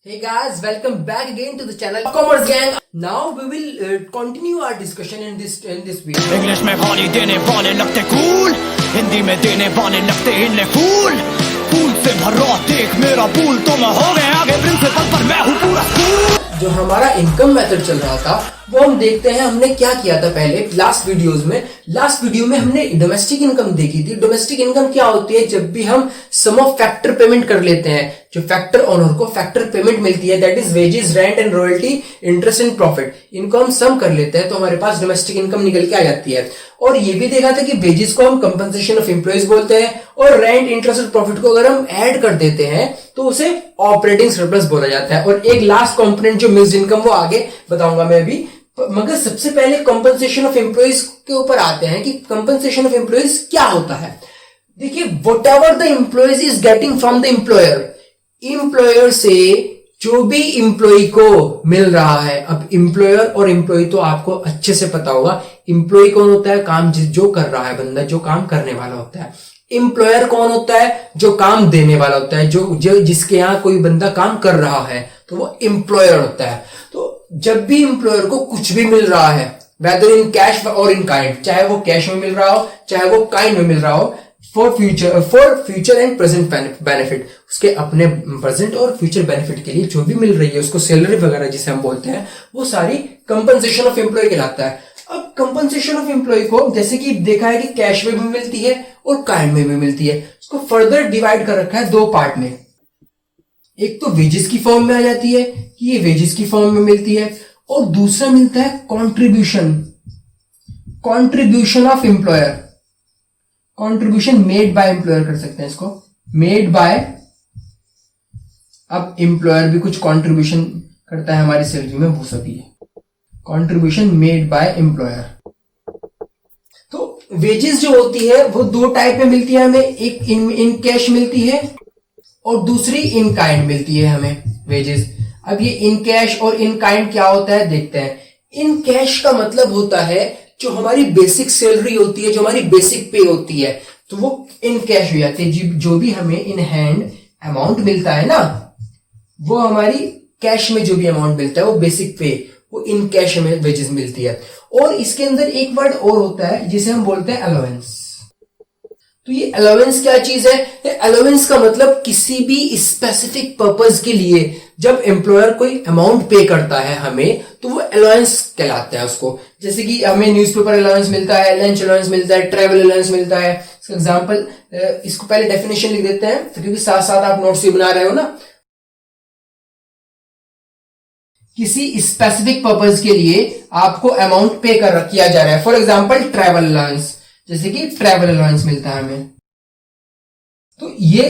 Hey guys, welcome back again to the channel Commerce Gang. Now we will continue our discussion in this video. English में गाली देने वाले लगते cool, Hindi में देने वाले लगते इन्हें फूल। फूल से भरा देख मेरा पूल, तो मैं हो गया आगे प्रिंसिपल पर मैं हूँ पूरा स्कूल। जो हमारा इनकम मेथड चल रहा था वो हम देखते हैं हमने क्या किया था पहले लास्ट वीडियो में हमने डोमेस्टिक इनकम देखी थी। डोमेस्टिक इनकम क्या होती है? जब भी हम सम ऑफ फैक्टर पेमेंट कर लेते हैं, जो फैक्टर ओनर को फैक्टर पेमेंट मिलती है, that is wages, rent and royalty, interest and profit, इनको हम सम कर लेते हैं तो हमारे पास डोमेस्टिक इनकम निकल के आ जाती है। और ये भी देखा था कि वेजेस को हम कंपनसेशन ऑफ एम्प्लॉइज बोलते हैं और रेंट, इंटरेस्ट और प्रॉफिट को अगर हम ऐड कर देते हैं तो उसे ऑपरेटिंग सरप्लस बोला जाता है। और एक लास्ट कंपोनेंट जो मिक्स्ड इनकम वो आगे बताऊंगा मैं अभी, मगर सबसे पहले कंपनसेशन ऑफ एम्प्लॉइज के ऊपर आते हैं कि कंपनसेशन ऑफ एम्प्लॉइज क्या होता है। देखिए, what ever the employees is getting from the employer से जो भी एम्प्लॉय को मिल रहा है, अब एम्प्लॉयर और एम्प्लॉय तो आपको अच्छे से पता होगा। एम्प्लॉय कौन होता है? काम जो कर रहा है बंदा, जो काम करने वाला होता है। एम्प्लॉयर कौन होता है? जो काम देने वाला होता है, जो जिसके यहां कोई बंदा काम कर रहा है तो वो एम्प्लॉयर होता है। तो जब भी एम्प्लॉयर को कुछ भी मिल रहा है, वेदर इन कैश और इन काइंड, चाहे वो कैश में मिल रहा हो चाहे वो काइंड में मिल रहा हो, for future and present benefit, उसके अपने प्रेजेंट और फ्यूचर बेनिफिट के लिए जो भी मिल रही है उसको सैलरी वगैरह जिसे हम बोलते हैं, वो सारी कंपनसेशन ऑफ एम्प्लॉय कहलाता है। अब कंपनसेशन ऑफ एम्प्लॉय को जैसे कि देखा है कि कैश में भी मिलती है और काइंड में भी मिलती है, उसको फर्दर डिवाइड कर रखा है दो पार्ट में। एक तो वेजेस की फॉर्म में आ जाती है कि ये वेजेस की फॉर्म में मिलती है, और दूसरा मिलता है contribution of employer, contribution made by employer कर सकते हैं इसको, मेड बाय। अब एम्प्लॉयर भी कुछ कॉन्ट्रीब्यूशन करता है हमारी सैलरी में, वो सभी है कॉन्ट्रीब्यूशन मेड बाय एम्प्लॉयर। तो वेजेस जो होती है वो दो टाइप में मिलती है हमें, एक इन कैश मिलती है और दूसरी इन काइंड मिलती है हमें वेजेस। अब ये इन कैश और इन काइंड क्या होता है देखते हैं। इन कैश का मतलब होता है जो हमारी बेसिक सैलरी होती है, जो हमारी बेसिक पे होती है, तो वो इन कैश हो जाती है। जो भी हमें इन हैंड अमाउंट मिलता है ना, वो हमारी कैश में जो भी अमाउंट मिलता है वो बेसिक पे, वो इन कैश में वेजेस मिलती है। और इसके अंदर एक वर्ड और होता है जिसे हम बोलते हैं अलाउंस। तो ये अलाउंस क्या चीज है? अलाउंस का मतलब किसी भी स्पेसिफिक पर्पस के लिए जब एम्प्लॉयर कोई अमाउंट पे करता है हमें, तो वो अलाउंस कहलाता है उसको। जैसे कि हमें न्यूज़पेपर अलाउंस मिलता है, लंच अलाउंस मिलता है, ट्रैवल अलाउंस मिलता है। इसका एग्जांपल, इसको पहले डेफिनेशन लिख देते हैं क्योंकि साथ साथ आप नोट्स भी बना रहे हो ना। किसी स्पेसिफिक पर्पस के लिए आपको अमाउंट पे किया जा रहा है। फॉर एग्जांपल ट्रैवल अलाउंस, जैसे कि ट्रैवल अलाउंस मिलता है हमें। तो ये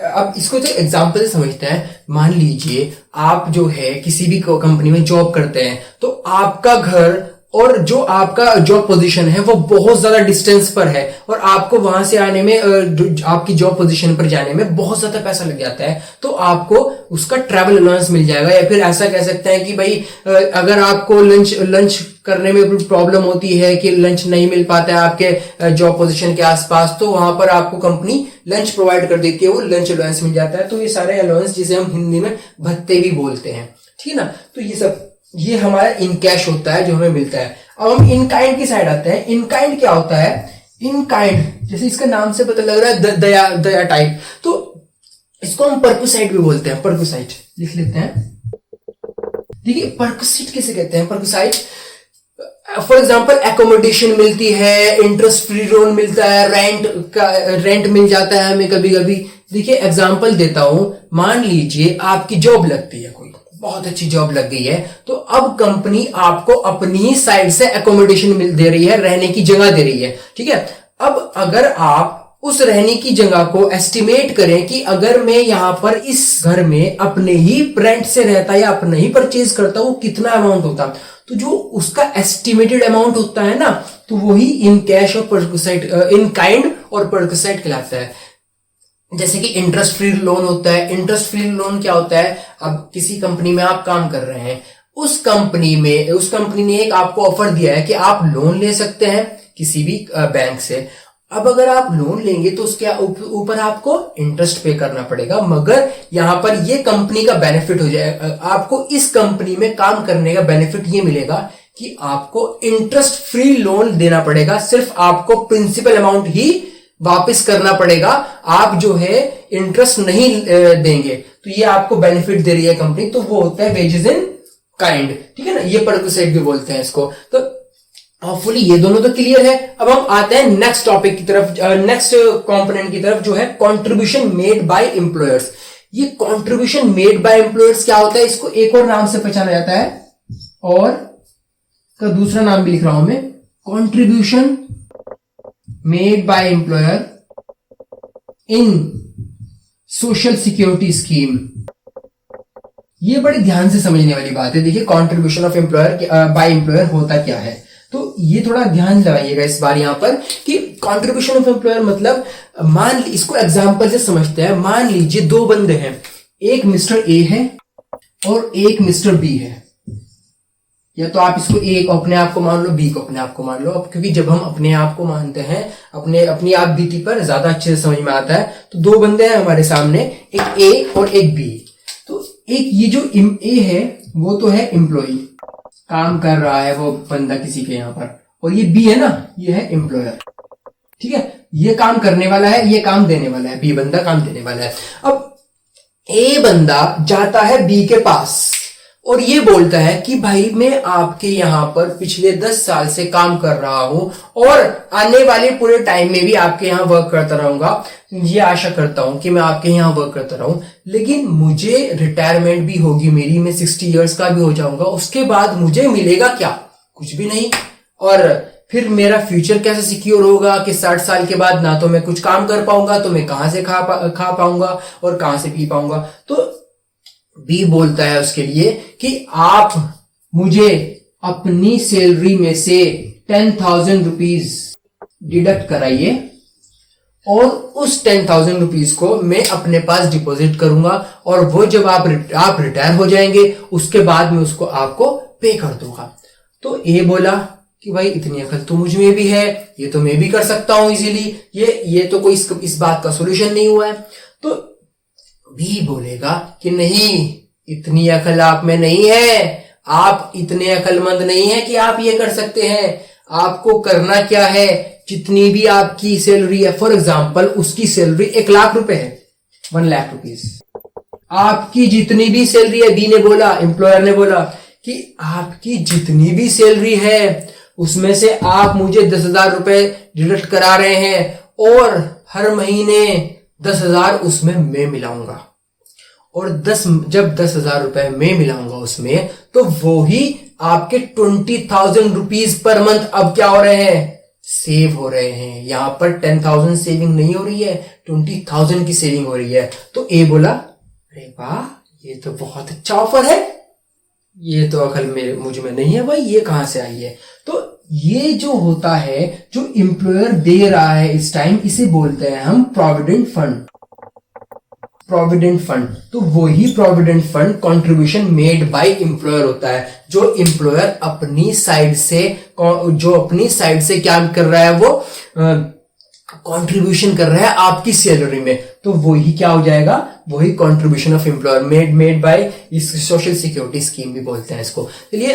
अब इसको जो एग्जांपल से समझते हैं, मान लीजिए आप जो है किसी भी कंपनी में जॉब करते हैं, तो आपका घर और जो आपका जॉब पोजीशन है वो बहुत ज्यादा डिस्टेंस पर है और आपको वहां से आने में, आपकी जॉब पोजीशन पर जाने में बहुत ज्यादा पैसा लग जाता है, तो आपको उसका ट्रैवल अलाउंस मिल जाएगा। या फिर ऐसा कह सकते हैं कि भाई अगर आपको लंच करने में प्रॉब्लम होती है कि लंच नहीं मिल पाता है आपके जॉब पोजीशन के आसपास, तो वहां पर आपको कंपनी लंच प्रोवाइड कर देती है, वो लंच अलाउंस मिल जाता है। तो ये सारे अलाउंस जिसे हम हिंदी में भत्ते भी बोलते हैं, ठीक है ना। तो ये हमारा इन कैश होता है जो हमें मिलता है। अब हम इन काइंड की साइड आते हैं। इन काइंड क्या होता है? इन काइंड जैसे इसका नाम से पता लग रहा है दया टाइप, तो इसको हम परक्विसाइट भी बोलते हैं। परक्विसाइट लिख लेते हैं। देखिए, परक्विसाइट किसे कहते हैं? परक्विसाइट फॉर एग्जांपल एकोमोडेशन मिलती है, इंटरेस्ट फ्री लोन मिलता है, रेंट मिल जाता है हमें कभी कभी। देखिए एग्जांपल देता हूं, मान लीजिए आपकी जॉब लगती है, कोई बहुत अच्छी जॉब लग गई है, तो अब कंपनी आपको अपनी ही साइड से एकोमोडेशन दे रही है, रहने की जगह दे रही है, ठीक है। अब अगर आप उस रहने की जगह को एस्टिमेट करें कि अगर मैं यहां पर इस घर में अपने ही रेंट से रहता या अपने ही परचेज करता, वो कितना अमाउंट होता, तो जो उसका एस्टिमेटेड अमाउंट होता है ना, तो वही इन कैश और परक्विसाइट, इन काइंड और परक्विसाइट कहलाता है। जैसे कि इंटरेस्ट फ्री लोन होता है। इंटरेस्ट फ्री लोन क्या होता है? अब किसी कंपनी में आप काम कर रहे हैं, उस कंपनी ने एक आपको ऑफर दिया है कि आप लोन ले सकते हैं किसी भी बैंक से, अब अगर आप लोन लेंगे तो उसके ऊपर आपको इंटरेस्ट पे करना पड़ेगा, मगर यहां पर ये कंपनी का बेनिफिट हो जाएगा। आपको इस कंपनी में काम करने का बेनिफिट ये मिलेगा कि आपको इंटरेस्ट फ्री लोन देना पड़ेगा, सिर्फ आपको प्रिंसिपल अमाउंट ही वापस करना पड़ेगा, आप जो है इंटरेस्ट नहीं देंगे। तो ये आपको बेनिफिट दे रही है कंपनी, तो वो होता है वेजेस इन काइंड, ठीक है ना, ये परक्विसाइट भी बोलते हैं इसको। तो होपफुली ये दोनों तो क्लियर है। अब हम आते हैं नेक्स्ट टॉपिक की तरफ, नेक्स्ट कंपोनेंट की तरफ, जो है कंट्रीब्यूशन मेड बाय एम्प्लॉयर्स। ये कंट्रीब्यूशन मेड बाय एम्प्लॉयर्स क्या होता है, इसको एक और नाम से पहचाना जाता है, और का दूसरा नाम भी लिख रहा हूं मैं, contribution made by employer in social security scheme. ये बड़ी ध्यान से समझने वाली बात है। देखिए contribution of employer by employer होता क्या है, तो ये थोड़ा ध्यान लगाइएगा इस बार यहां पर कि कंट्रीब्यूशन ऑफ एम्प्लॉयर मतलब, मान इसको एग्जांपल से समझते हैं। मान लीजिए दो बंदे हैं, एक मिस्टर ए है और एक मिस्टर बी है, या तो आप इसको ए को अपने आप को मान लो, बी को अपने आप को मान लो। अब क्योंकि जब हम अपने आप को मानते हैं, अपनी आप बीती पर ज्यादा अच्छे से समझ में आता है। तो दो बंदे हैं हमारे सामने, एक ए और एक बी। तो एक ये जो ए है वो तो है एम्प्लॉई, काम कर रहा है वो बंदा किसी के यहां पर, और ये बी है ना, ये है एम्प्लॉयर, ठीक है। ये काम करने वाला है, ये काम देने वाला है, बी बंदा काम देने वाला है। अब ए बंदा जाता है बी के पास और ये बोलता है कि भाई मैं आपके यहां पर पिछले 10 साल से काम कर रहा हूं और आने वाले पूरे टाइम में भी आपके यहां वर्क करता रहूंगा। ये आशा करता हूं कि मैं आपके यहां वर्क करता रहूं, लेकिन मुझे रिटायरमेंट भी होगी मेरी, मैं 60 इयर्स का भी हो जाऊंगा। उसके बाद मुझे मिलेगा क्या? कुछ भी नहीं। और फिर मेरा फ्यूचर कैसे सिक्योर होगा कि 60 साल के बाद ना तो मैं कुछ काम कर पाऊंगा, तो मैं कहां से खा पाऊंगा और कहां से पी पाऊंगा। तो बी बोलता है उसके लिए कि आप मुझे अपनी सैलरी में से 10,000 रुपीज डिडक्ट कराइए और उस 10,000 रुपीज को मैं अपने पास डिपॉजिट करूंगा, और वो जब आप रिटायर हो जाएंगे उसके बाद मैं उसको आपको पे कर दूंगा। तो ए बोला कि भाई इतनी अकल तो मुझ में भी है, ये तो मैं भी कर सकता हूं इजीली, ये तो कोई इस बात का सॉल्यूशन नहीं हुआ है। तो बी बोलेगा कि नहीं, इतनी अकल आप में नहीं है, आप इतने अकलमंद नहीं है कि आप ये कर सकते हैं। आपको करना क्या है, जितनी भी आपकी सैलरी है, फॉर एग्जांपल उसकी सैलरी 1 लाख रुपए है, 1 लाख रुपीज, आपकी जितनी भी सैलरी है, बी ने बोला, एम्प्लॉयर ने बोला कि आपकी जितनी भी सैलरी है उसमें से आप मुझे 10,000 रुपए डिडक्ट करा रहे हैं, और हर महीने 10,000 उसमें मैं मिलाऊंगा, और जब 10,000 रुपए मैं मिलाऊंगा उसमें, तो वो ही आपके 20,000 रुपीज पर मंथ अब क्या हो रहे हैं, सेव हो रहे हैं। यहां पर 10,000 सेविंग नहीं हो रही है, 20,000 की सेविंग हो रही है। तो ए बोला, अरे वाह, ये तो बहुत अच्छा ऑफर है, ये तो अकल मुझ में नहीं है भाई, ये कहां से आई है। तो ये जो होता है, जो एम्प्लॉयर दे रहा है इस टाइम, इसे बोलते हैं हम प्रोविडेंट फंड। प्रोविडेंट फंड, तो वही provident fund contribution made by employer होता है, जो एम्प्लॉयर अपनी साइड से क्या कर रहा है, वो कंट्रीब्यूशन कर रहा है आपकी सैलरी में। तो वही क्या हो जाएगा, वही contribution of employer made by, इस सोशल सिक्योरिटी स्कीम भी बोलते हैं इसको। चलिए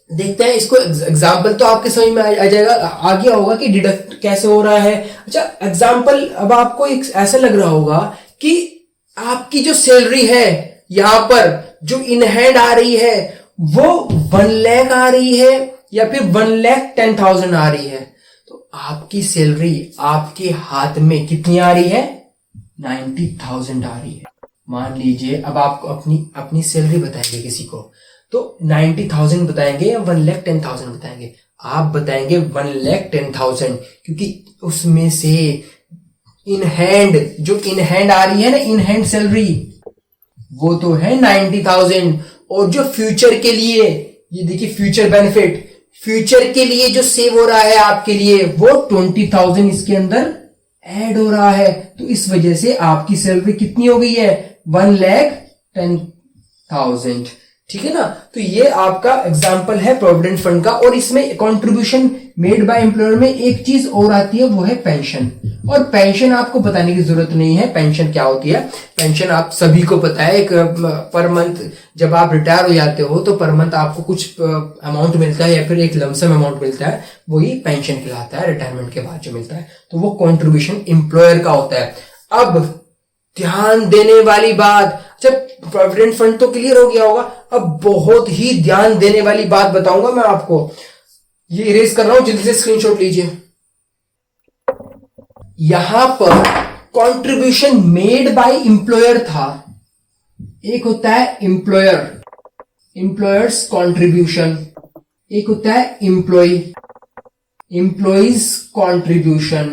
देखते हैं इसको, एग्जाम्पल तो आपके समझ में आ जाएगा, आ गया होगा कि डिडक्ट कैसे हो रहा है। अच्छा, एग्जाम्पल अब आपको एक ऐसा लग रहा होगा कि आपकी जो सैलरी है यहां पर जो इन हैंड आ रही है वो 1 लाख आ रही है या फिर 1,10,000 आ रही है। तो आपकी सैलरी आपके हाथ में कितनी आ रही है, 90,000 आ रही है। मान लीजिए अब आपको अपनी सैलरी बताएंगे किसी को, तो 90,000 बताएंगे या 1,10,000 बताएंगे? आप बताएंगे 1,10,000, क्योंकि उसमें से इन हैंड आ रही है ना, इन हैंड सैलरी, वो तो है 90,000, और जो फ्यूचर के लिए, ये देखिए फ्यूचर बेनिफिट, फ्यूचर के लिए जो सेव हो रहा है आपके लिए, वो 20,000 इसके अंदर ऐड हो रहा है। तो इस वजह से आपकी सैलरी कितनी हो गई है, 1,10,000। ठीक है ना। तो ये आपका एग्जाम्पल है प्रोविडेंट फंड का। और इसमें कंट्रीब्यूशन मेड बाय एम्प्लॉयर में एक चीज और आती है, वो है पेंशन। और पेंशन आपको बताने की जरूरत नहीं है, पेंशन क्या होती है। पेंशन आप सभी को पता है, एक पर मंथ जब आप रिटायर हो जाते हो तो पर मंथ आपको कुछ अमाउंट मिलता है या फिर एक लमसम अमाउंट मिलता है, वही पेंशन कहलाता है रिटायरमेंट के बाद जो मिलता है। तो वो कंट्रीब्यूशन एम्प्लॉयर का होता है। अब ध्यान देने वाली बात, जब प्रोविडेंट फंड तो क्लियर हो गया होगा, अब बहुत ही ध्यान देने वाली बात बताऊंगा मैं आपको। ये इरेज कर रहा हूं, जल्दी से स्क्रीनशॉट लीजिए। यहां पर कंट्रीब्यूशन मेड बाय एम्प्लॉयर था, एक होता है एम्प्लॉयर, एम्प्लॉयर्स कंट्रीब्यूशन, एक होता है एम्प्लॉय, एम्प्लॉइज कंट्रीब्यूशन।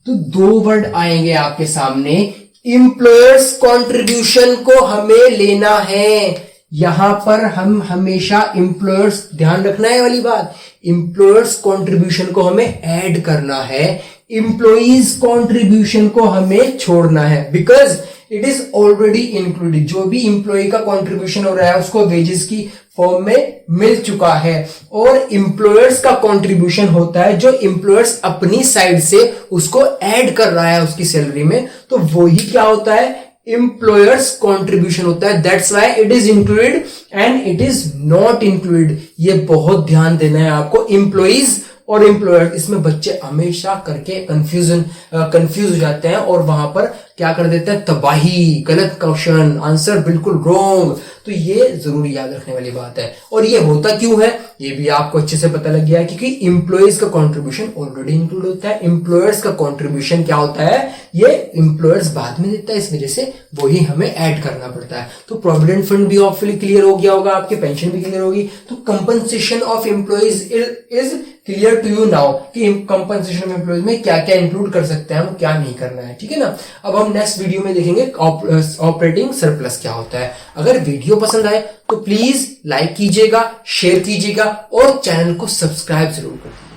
तो दो वर्ड आएंगे आपके सामने। एम्प्लॉयर्स कंट्रीब्यूशन को हमें लेना है, यहां पर हम हमेशा एम्प्लॉयर्स, ध्यान रखना है वाली बात, एम्प्लॉयर्स कंट्रीब्यूशन को हमें ऐड करना है, एम्प्लॉइज कंट्रीब्यूशन को हमें छोड़ना है, because it is already included. जो भी एम्प्लॉय का कंट्रीब्यूशन हो रहा है उसको वेजेस की फॉर्म में मिल चुका है। और एम्प्लॉयर्स का कंट्रीब्यूशन होता है जो एम्प्लॉयर्स अपनी साइड से उसको ऐड कर रहा है उसकी सैलरी में, तो वही क्या होता है, एम्प्लॉयर्स कंट्रीब्यूशन होता है। That's why it is included and it is not included. ये बहुत ध्यान देना है आपको। एम्प्लॉइज और एम्प्लॉयर, इसमें बच्चे हमेशा करके कंफ्यूज हो जाते हैं और वहां पर क्या कर देते हैं, तबाही, गलत क्वेश्चन, आंसर बिल्कुल रॉन्ग। तो ये जरूरी याद रखने वाली बात है। और ये होता क्यों है ये भी आपको अच्छे से पता लग गया है, क्योंकि एम्प्लॉइज का कंट्रीब्यूशन ऑलरेडी इंक्लूड होता है। एम्प्लॉयर्स का कंट्रीब्यूशन क्या होता है, ये एम्प्लॉयर्स बाद में देता है, इस वजह से वही हमें ऐड करना पड़ता है। तो प्रोविडेंट फंड भी ऑफिली क्लियर हो गया होगा, आपके पेंशन भी क्लियर होगी। तो compensation of employees is clear to you now कि कंपनसेशन ऑफ एम्प्लॉइज में क्या क्या इंक्लूड कर सकते हैं, वो क्या नहीं करना है, ठीक है ना। अब हम नेक्स्ट वीडियो में देखेंगे ऑपरेटिंग सरप्लस क्या होता है। अगर वीडियो पसंद आए तो प्लीज लाइक कीजिएगा, शेयर कीजिएगा और चैनल को सब्सक्राइब जरूर करिए।